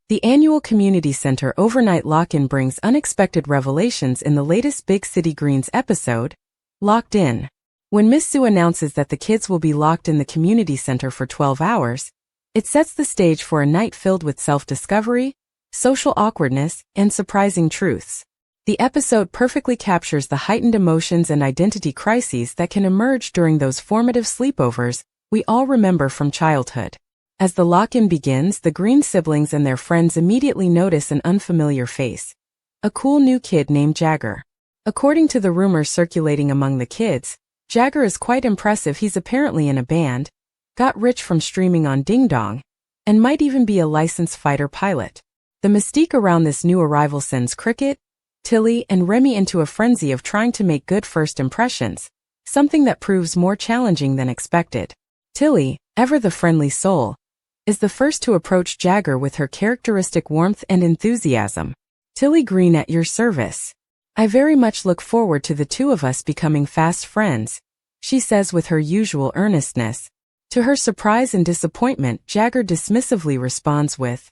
The annual community center overnight lock-in brings unexpected revelations in the latest Big City Greens episode, Locked In. When Miss Sue announces that the kids will be locked in the community center for 12 hours, it sets the stage for a night filled with self-discovery, social awkwardness, and surprising truths. The episode perfectly captures the heightened emotions and identity crises that can emerge during those formative sleepovers we all remember from childhood. As the lock-in begins, the Green siblings and their friends immediately notice an unfamiliar face. A cool new kid named Jagger. According to the rumors circulating among the kids, Jagger is quite impressive. He's apparently in a band, got rich from streaming on Ding Dong, and might even be a licensed fighter pilot. The mystique around this new arrival sends Cricket, Tilly, and Remy into a frenzy of trying to make good first impressions, something that proves more challenging than expected. Tilly, ever the friendly soul, is the first to approach Jagger with her characteristic warmth and enthusiasm. "Tilly Green at your service. I very much look forward to the two of us becoming fast friends," she says with her usual earnestness. To her surprise and disappointment, Jagger dismissively responds with,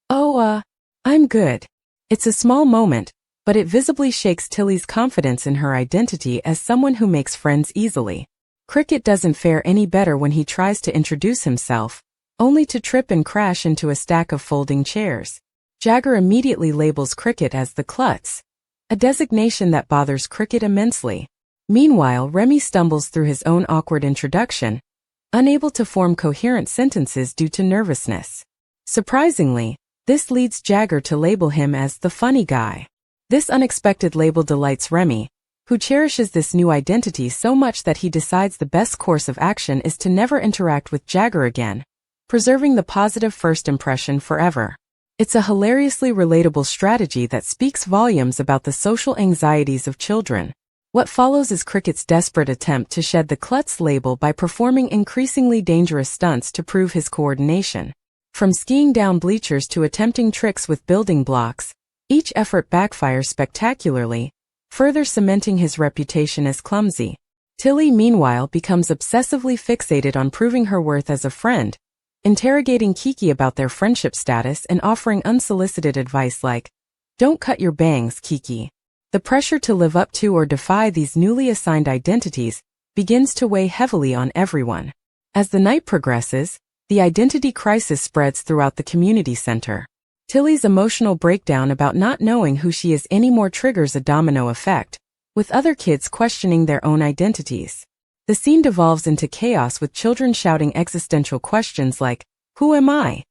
"Oh, I'm good." It's a small moment, but it visibly shakes Tilly's confidence in her identity as someone who makes friends easily. Cricket doesn't fare any better when he tries to introduce himself, only to trip and crash into a stack of folding chairs. Jagger immediately labels Cricket as the klutz, a designation that bothers Cricket immensely. Meanwhile, Remy stumbles through his own awkward introduction, unable to form coherent sentences due to nervousness. Surprisingly, this leads Jagger to label him as the funny guy. This unexpected label delights Remy, who cherishes this new identity so much that he decides the best course of action is to never interact with Jagger again, preserving the positive first impression forever. It's a hilariously relatable strategy that speaks volumes about the social anxieties of children. What follows is Cricket's desperate attempt to shed the klutz label by performing increasingly dangerous stunts to prove his coordination. From skiing down bleachers to attempting tricks with building blocks, each effort backfires spectacularly, further cementing his reputation as clumsy. Tilly, meanwhile, becomes obsessively fixated on proving her worth as a friend, interrogating Kiki about their friendship status and offering unsolicited advice like, "Don't cut your bangs, Kiki." The pressure to live up to or defy these newly assigned identities begins to weigh heavily on everyone. As the night progresses, the identity crisis spreads throughout the community center. Tilly's emotional breakdown about not knowing who she is anymore triggers a domino effect, with other kids questioning their own identities. The scene devolves into chaos with children shouting existential questions like, "Who am I?"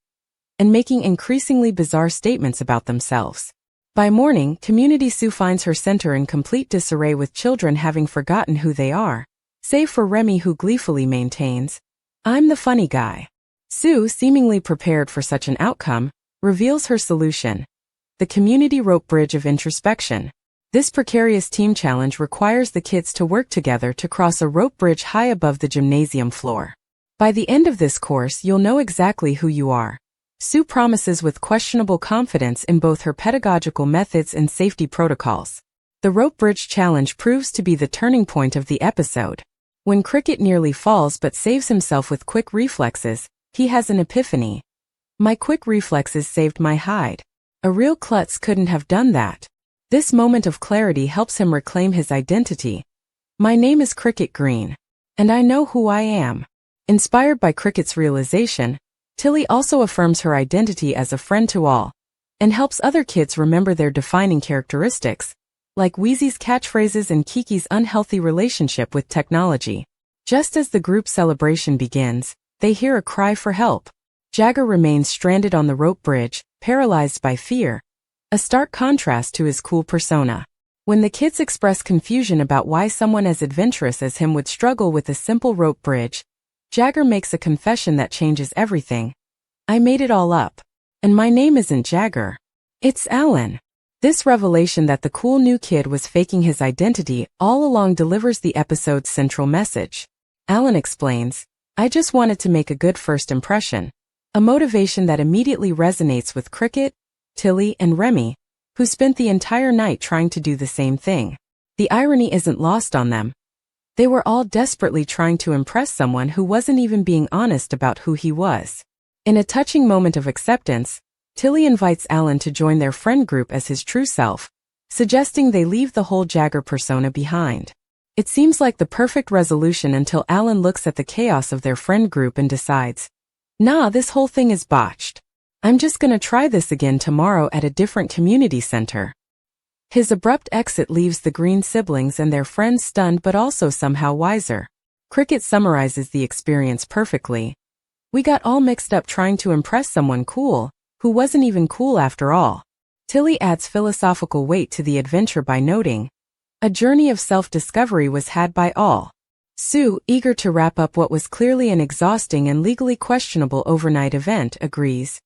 and making increasingly bizarre statements about themselves. By morning, Community Sue finds her center in complete disarray with children having forgotten who they are, save for Remy, who gleefully maintains, "I'm the funny guy." Sue, seemingly prepared for such an outcome, reveals her solution: the community rope bridge of introspection. This precarious team challenge requires the kids to work together to cross a rope bridge high above the gymnasium floor. By the end of this course, you'll know exactly who you are, Sue promises with questionable confidence in both her pedagogical methods and safety protocols. The rope bridge challenge proves to be the turning point of the episode. When Cricket nearly falls but saves himself with quick reflexes, he has an epiphany. "My quick reflexes saved my hide. A real klutz couldn't have done that." This moment of clarity helps him reclaim his identity. "My name is Cricket Green, and I know who I am." Inspired by Cricket's realization, Tilly also affirms her identity as a friend to all, and helps other kids remember their defining characteristics, like Wheezy's catchphrases and Kiki's unhealthy relationship with technology. Just as the group celebration begins, they hear a cry for help. Jagger remains stranded on the rope bridge, paralyzed by fear, a stark contrast to his cool persona. When the kids express confusion about why someone as adventurous as him would struggle with a simple rope bridge, Jagger makes a confession that changes everything. "I made it all up. And my name isn't Jagger. It's Alan." This revelation that the cool new kid was faking his identity all along delivers the episode's central message. Alan explains, "I just wanted to make a good first impression," a motivation that immediately resonates with Cricket, Tilly, and Remy, who spent the entire night trying to do the same thing. The irony isn't lost on them. They were all desperately trying to impress someone who wasn't even being honest about who he was. In a touching moment of acceptance, Tilly invites Alan to join their friend group as his true self, suggesting they leave the whole Jagger persona behind. It seems like the perfect resolution until Alan looks at the chaos of their friend group and decides, nah, this whole thing is botched. I'm just gonna try this again tomorrow at a different community center. His abrupt exit leaves the Green siblings and their friends stunned but also somehow wiser. Cricket summarizes the experience perfectly. We got all mixed up trying to impress someone cool, who wasn't even cool after all. Tilly adds philosophical weight to the adventure by noting, a journey of self-discovery was had by all. Sue, eager to wrap up what was clearly an exhausting and legally questionable overnight event, agrees.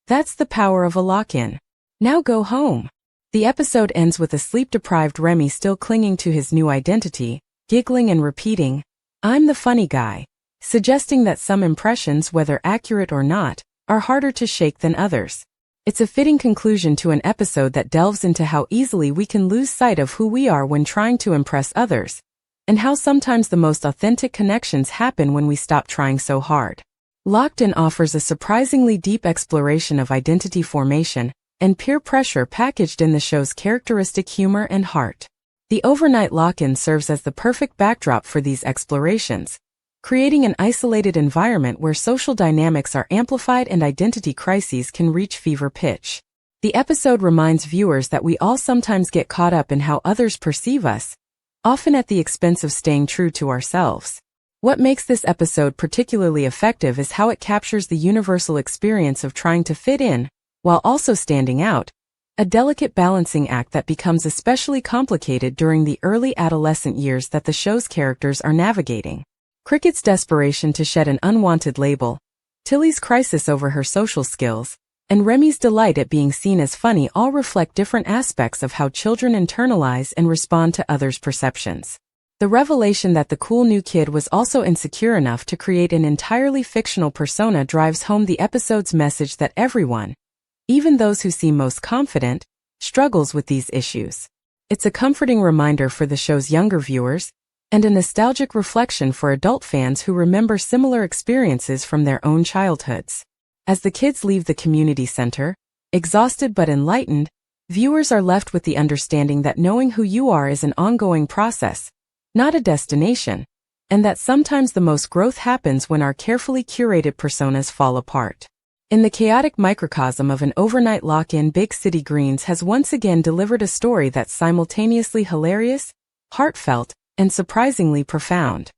That's the power of a lock-in. Now go home. The episode ends with a sleep-deprived Remy still clinging to his new identity, giggling and repeating, I'm the funny guy, suggesting that some impressions, whether accurate or not, are harder to shake than others. It's a fitting conclusion to an episode that delves into how easily we can lose sight of who we are when trying to impress others, and how sometimes the most authentic connections happen when we stop trying so hard. Locked In offers a surprisingly deep exploration of identity formation and peer pressure packaged in the show's characteristic humor and heart. The overnight lock-in serves as the perfect backdrop for these explorations, creating an isolated environment where social dynamics are amplified and identity crises can reach fever pitch. The episode reminds viewers that we all sometimes get caught up in how others perceive us, often at the expense of staying true to ourselves. What makes this episode particularly effective is how it captures the universal experience of trying to fit in, while also standing out, a delicate balancing act that becomes especially complicated during the early adolescent years that the show's characters are navigating. Cricket's desperation to shed an unwanted label, Tilly's crisis over her social skills, and Remy's delight at being seen as funny all reflect different aspects of how children internalize and respond to others' perceptions. The revelation that the cool new kid was also insecure enough to create an entirely fictional persona drives home the episode's message that everyone, even those who seem most confident, struggles with these issues. It's a comforting reminder for the show's younger viewers, and a nostalgic reflection for adult fans who remember similar experiences from their own childhoods. As the kids leave the community center, exhausted but enlightened, viewers are left with the understanding that knowing who you are is an ongoing process, not a destination, and that sometimes the most growth happens when our carefully curated personas fall apart. In the chaotic microcosm of an overnight lock-in, Big City Greens has once again delivered a story that's simultaneously hilarious, heartfelt, and surprisingly profound.